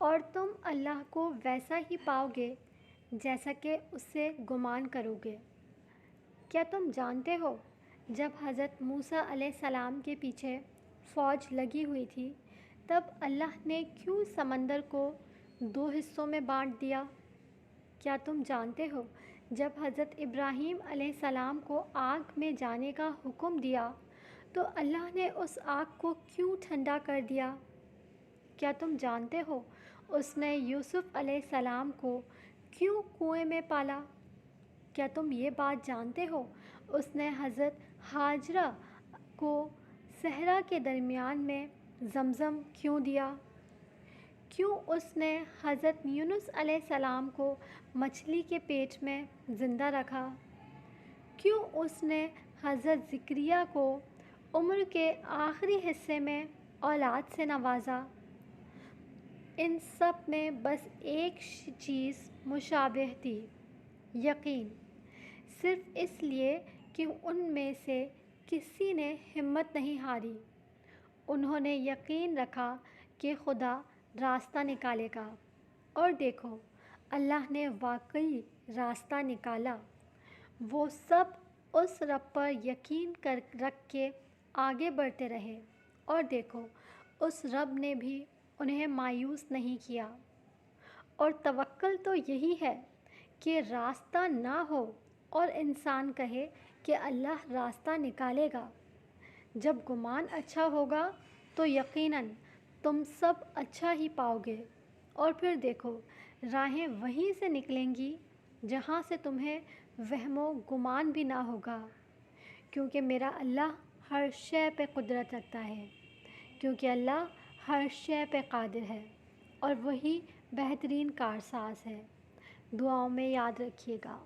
اور تم اللہ کو ویسا ہی پاؤ گے جیسا کہ اس سے گمان کرو گے۔ کیا تم جانتے ہو جب حضرت موسیٰ علیہ السلام کے پیچھے فوج لگی ہوئی تھی تب اللہ نے کیوں سمندر کو 2 حصوں میں بانٹ دیا؟ کیا تم جانتے ہو جب حضرت ابراہیم علیہ السلام کو آگ میں جانے کا حکم دیا تو اللہ نے اس آگ کو کیوں ٹھنڈا کر دیا؟ کیا تم جانتے ہو اس نے یوسف علیہ السلام کو کیوں کنویں میں پالا؟ کیا تم یہ بات جانتے ہو اس نے حضرت ہاجرہ کو صحرا کے درمیان میں زمزم کیوں دیا؟ کیوں اس نے حضرت یونس علیہ السلام کو مچھلی کے پیٹ میں زندہ رکھا؟ کیوں اس نے حضرت زکریہ کو عمر کے آخری حصے میں اولاد سے نوازا؟ ان سب میں بس ایک چیز مشابہ تھی، یقین۔ صرف اس لیے کہ ان میں سے کسی نے ہمت نہیں ہاری، انہوں نے یقین رکھا کہ خدا راستہ نکالے گا، اور دیکھو اللہ نے واقعی راستہ نکالا۔ وہ سب اس رب پر یقین رکھ کے آگے بڑھتے رہے، اور دیکھو اس رب نے بھی انہیں مایوس نہیں کیا۔ اور توکل تو یہی ہے کہ راستہ نہ ہو اور انسان کہے کہ اللہ راستہ نکالے گا۔ جب گمان اچھا ہوگا تو یقیناً تم سب اچھا ہی پاؤ گے، اور پھر دیکھو راہیں وہیں سے نکلیں گی جہاں سے تمہیں وہم و گمان بھی نہ ہوگا، کیونکہ میرا اللہ ہر شے پہ قدرت رکھتا ہے، کیونکہ اللہ ہر شے پہ قادر ہے اور وہی بہترین کارساز ہے۔ دعاؤں میں یاد رکھیے گا۔